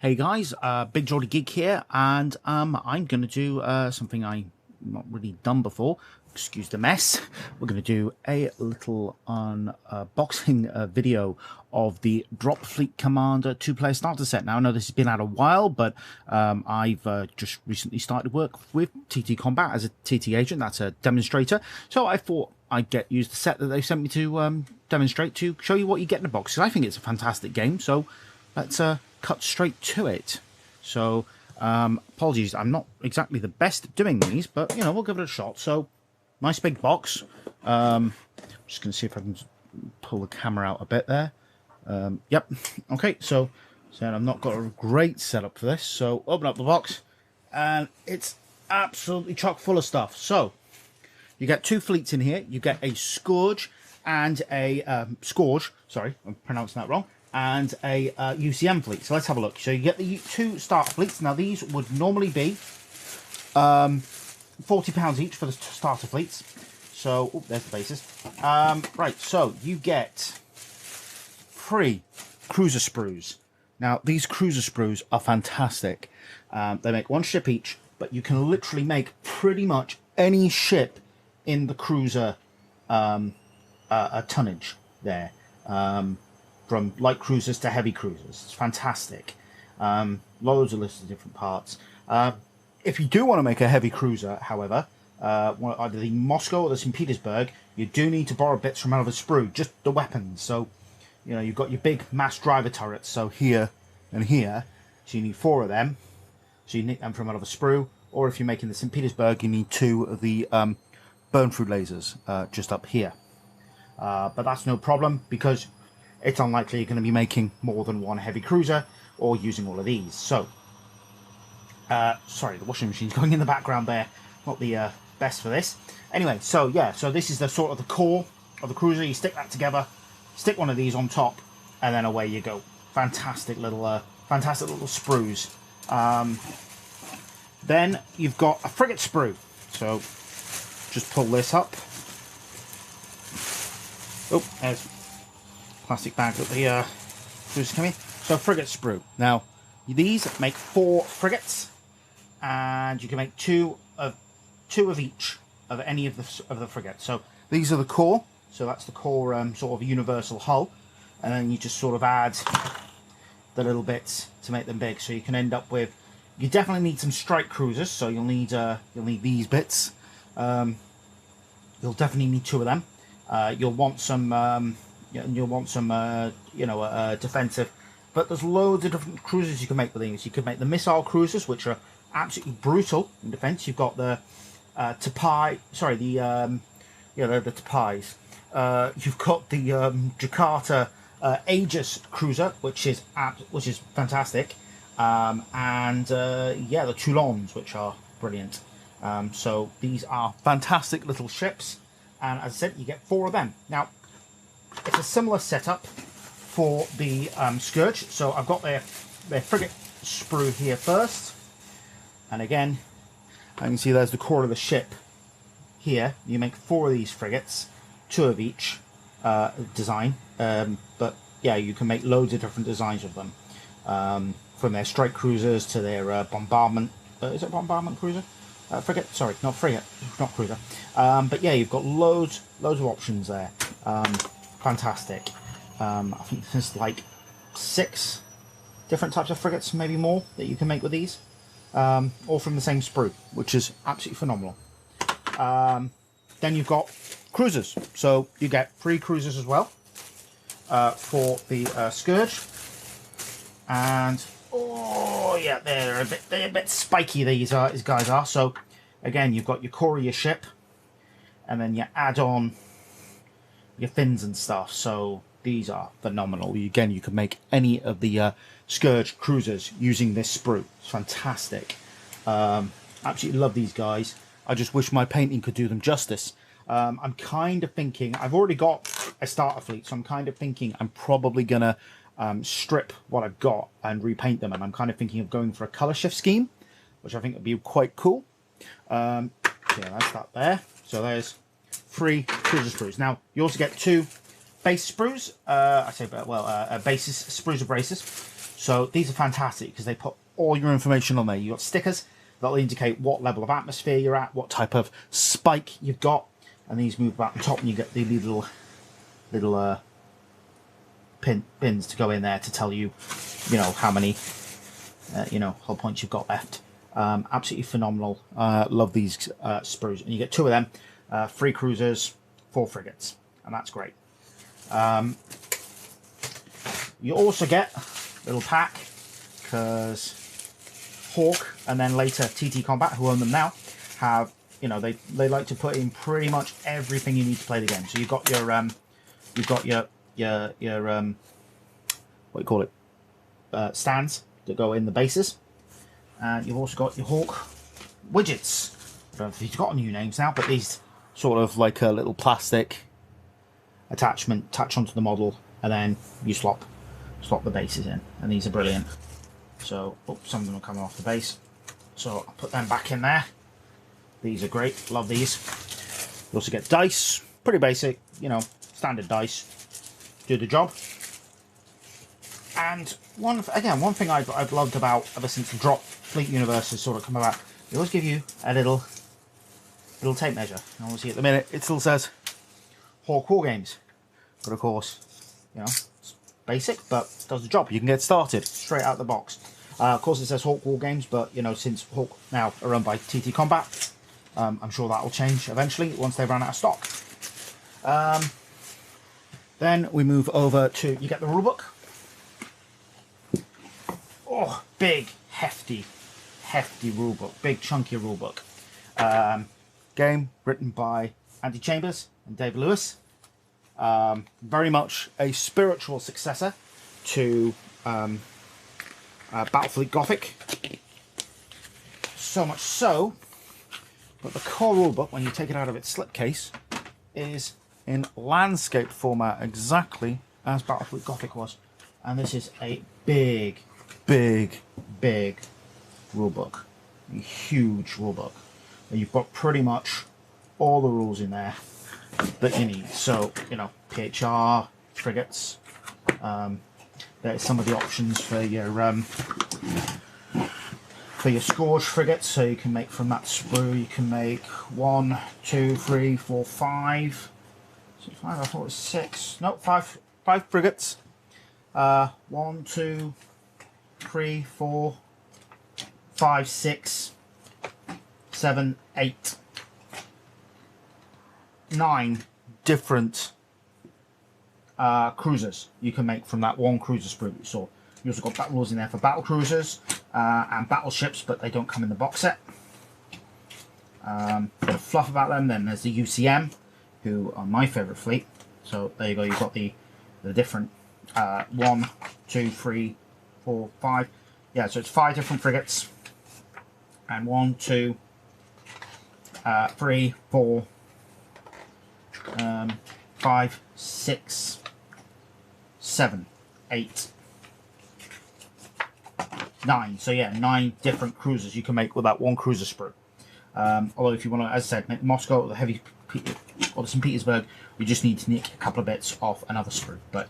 Hey guys, Big Geordie Geek here, and I'm going to do something I've not really done before. Excuse the mess. We're going to do a little unboxing video of the Dropfleet Commander 2-player starter set. Now, I know this has been out a while, but I've just recently started work with TT Combat as a TT agent. That's a demonstrator. So I thought I'd use the set that they sent me to demonstrate to show you what you get in the box. Because I think it's a fantastic game, so let's cut straight to it. So, apologies, I'm not exactly the best at doing these, but, you know, we'll give it a shot. So, nice big box. Just going to see if I can pull the camera out a bit there. Yep. Okay, so I've not got a great setup for this. So, open up the box, and it's absolutely chock full of stuff. So, you get two fleets in here. You get a Scourge and a Scourge. Sorry, I'm pronouncing that wrong. And a UCM fleet. So let's have a look. So you get the two starter fleets. Now these would normally be £40 each for the starter fleets. So, oh, there's the bases. Right, so you get 3 cruiser sprues. Now these cruiser sprues are fantastic. They make 1 ship each, but you can literally make pretty much any ship in the cruiser a tonnage there. From light cruisers to heavy cruisers. It's fantastic. Loads of lists of different parts. If you do want to make a heavy cruiser, however, either the Moscow or the St. Petersburg, you do need to borrow bits from another sprue, just the weapons. So, you know, you've got your big mass driver turrets, so here and here, so you need 4 of them. So you need them from another sprue, or if you're making the St. Petersburg, you need 2 of the burn-through lasers just up here. But that's no problem, because it's unlikely you're going to be making more than 1 heavy cruiser or using all of these. So, sorry, the washing machine's going in the background there. Not the best for this. Anyway, so yeah, so this is the sort of the core of the cruiser. You stick that together, stick one of these on top, and then away you go. Fantastic little sprues. Then you've got a Frigate Sprue. So, just pull this up. Oh, there's plastic bag that the cruisers come in. So Frigate Sprue. Now these make 4 frigates, and you can make 2 of each of any of the frigates. So these are the core. So that's the core sort of universal hull, and then you just sort of add the little bits to make them big. So you can end up with. You definitely need some strike cruisers. So you'll need these bits. You'll definitely need 2 of them. You'll want some. You'll want some, defensive. But there's loads of different cruisers you can make with these. You could make the missile cruisers, which are absolutely brutal in defense. You've got the Tapai, sorry, the Tapais. You've got the Jakarta Aegis cruiser, which is fantastic, and the Toulons, which are brilliant. So these are fantastic little ships, and as I said, you get 4 of them now. It's a similar setup for the Scourge. So I've got their Frigate Sprue here first. And again, I can see there's the core of the ship here. You make 4 of these frigates, 2 of each design. But yeah, you can make loads of different designs of them. From their strike cruisers to their bombardment. Is it bombardment cruiser? Frigate? Sorry, not frigate, not cruiser. But yeah, you've got loads of options there. Fantastic. I think there's like 6 different types of frigates, maybe more, that you can make with these. All from the same sprue, which is absolutely phenomenal. Then you've got cruisers. So you get 3 cruisers as well for the Scourge. And, oh yeah, they're a bit spiky, these guys are. So again, you've got your core of your ship, and then you add on your fins and stuff. So these are phenomenal. Again, you can make any of the Scourge cruisers using this sprue. It's fantastic. Absolutely love these guys. I just wish my painting could do them justice. I'm kind of thinking, I've already got a starter fleet, so I'm kind of thinking I'm probably gonna strip what I've got and repaint them, and I'm kind of thinking of going for a color shift scheme, which I think would be quite cool. Yeah, that's that there. So there's 3 cruiser sprues. Now you also get 2 base sprues. I say, well, bases sprues of braces. So these are fantastic because they put all your information on there. You've got stickers that'll indicate what level of atmosphere you're at, what type of spike you've got, and these move about the top, and you get the little pins to go in there to tell you, how many hull points you've got left. Absolutely phenomenal. Love these sprues, and you get 2 of them, 3 cruisers, 4 frigates, and that's great. You also get a little pack because Hawk and then later TT Combat, who own them now, have they like to put in pretty much everything you need to play the game. So you've got your what do you call it, stands that go in the bases, and you've also got your Hawk widgets. I don't know if he's got new names now, but these sort of like a little plastic attachment attach onto the model, and then you slot the bases in, and these are brilliant. So some of them are coming off the base, so I'll put them back in there. These are great, love these. You also get dice, pretty basic, standard dice, do the job. And one thing I've loved about ever since the Dropfleet universe has sort of come about, they always give you a little tape measure. And obviously at the minute it still says Hawk War Games, but of course, it's basic, but does the job. You can get started straight out the box. Of course it says Hawk War Games, but since Hawk now are run by TT Combat, I'm sure that will change eventually once they run out of stock. Then we move over to, you get the rulebook. Oh, big, hefty rulebook, big chunky rulebook. Game written by Andy Chambers and Dave Lewis. Very much a spiritual successor to Battlefleet Gothic. So much so, but the core rulebook, when you take it out of its slipcase, is in landscape format, exactly as Battlefleet Gothic was. And this is a big rulebook, a huge rulebook, and you've got pretty much all the rules in there that you need. So PHR, frigates, there's some of the options for your Scourge frigates. So you can make from that sprue, you can make 1, 2, 3, 4, 5. So 5, I thought it was 6. No, 5 frigates. 1, 2, 3, 4, 5, 6, 7, 8, 9 different cruisers you can make from that one cruiser sprue that you saw. You also got battle rules in there for battle cruisers and battleships, but they don't come in the box set. Bit of fluff about them. Then there's the UCM, who are my favourite fleet. So there you go. You've got the different 1, 2, 3, 4, 5. Yeah, so it's 5 different frigates, and 1, 2, 3, 4, 5, 6, 7, 8, 9. So yeah, 9 different cruisers you can make with that one cruiser sprue. Although if you want to, as I said, make Moscow or the Heavy or the St. Petersburg, you just need to nick a couple of bits off another sprue. But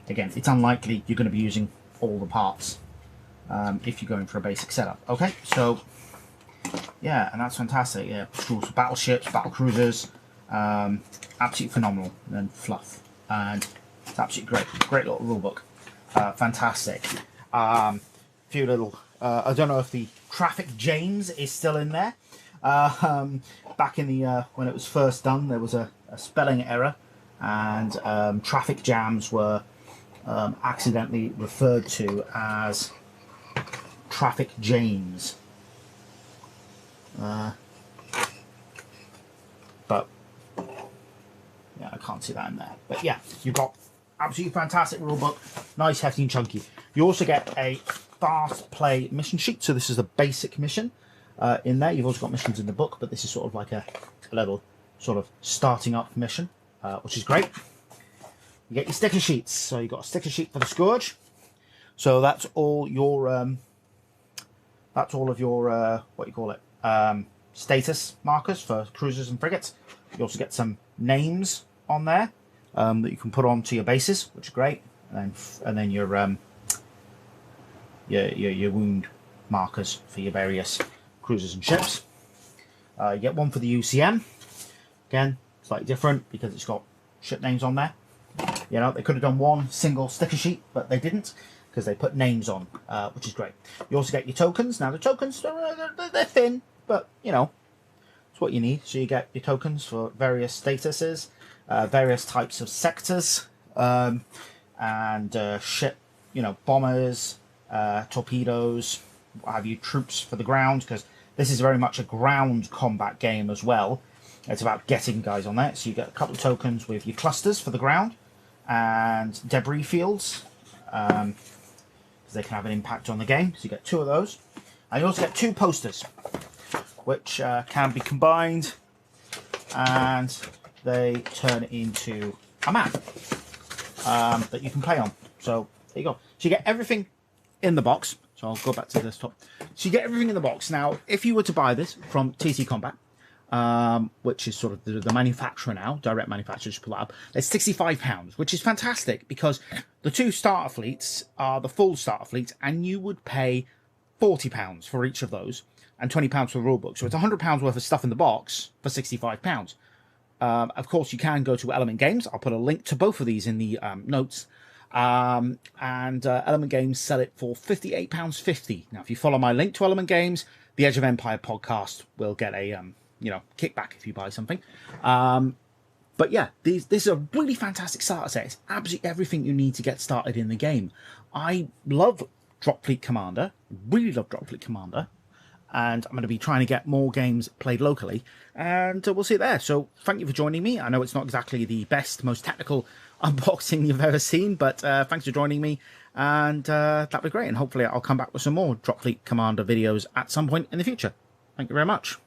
again, it's unlikely you're going to be using all the parts if you're going for a basic setup. Okay, so yeah, and that's fantastic. Yeah, rules for battleships, battle cruisers, absolutely phenomenal. And then fluff, and it's absolutely great little rulebook. Fantastic. Few little, I don't know if the Traffic James is still in there. Back in the when it was first done, there was a spelling error, and traffic jams were accidentally referred to as Traffic James. But yeah, I can't see that in there. But yeah, you've got absolutely fantastic rulebook, nice, hefty, and chunky. You also get a fast play mission sheet. So this is the basic mission in there. You've also got missions in the book, but this is sort of like a little sort of starting up mission, which is great. You get your sticker sheets. So you've got a sticker sheet for the Scourge. So that's all your what do you call it, status markers for cruisers and frigates. You also get some names on there that you can put onto your bases, which are great. And then your your wound markers for your various cruisers and ships. You get one for the UCM. Again, slightly different because it's got ship names on there. You know, they could have done one single sticker sheet, but they didn't because they put names on, which is great. You also get your tokens. Now, the tokens, they're thin, but, you know, it's what you need. So you get your tokens for various statuses, various types of sectors, and ship, you know, bombers, torpedoes, what have you, troops for the ground, because this is very much a ground combat game as well. It's about getting guys on there. So you get a couple of tokens with your clusters for the ground and debris fields, because they can have an impact on the game. So you get 2 of those. And you also get 2 posters, which can be combined, and they turn into a map that you can play on. So there you go. So you get everything in the box. So I'll go back to this top. So you get everything in the box. Now, if you were to buy this from TC Combat, which is sort of the manufacturer now, direct manufacturer, just pull that up, it's £65, which is fantastic because the 2 starter fleets are the full starter fleets, and you would pay £40 for each of those and £20 for the rulebook. So it's £100 worth of stuff in the box for £65. Of course, you can go to Element Games. I'll put a link to both of these in the notes. And Element Games sell it for £58.50. Now, if you follow my link to Element Games, the Edge of Empire podcast will get a you know, kickback if you buy something. But yeah, this is a really fantastic starter set. It's absolutely everything you need to get started in the game. I love Dropfleet Commander, really love Dropfleet Commander, and I'm going to be trying to get more games played locally, and we'll see it there. So thank you for joining me. I know it's not exactly the best, most technical unboxing you've ever seen, but thanks for joining me, and that'd be great. And hopefully I'll come back with some more Dropfleet Commander videos at some point in the future. Thank you very much.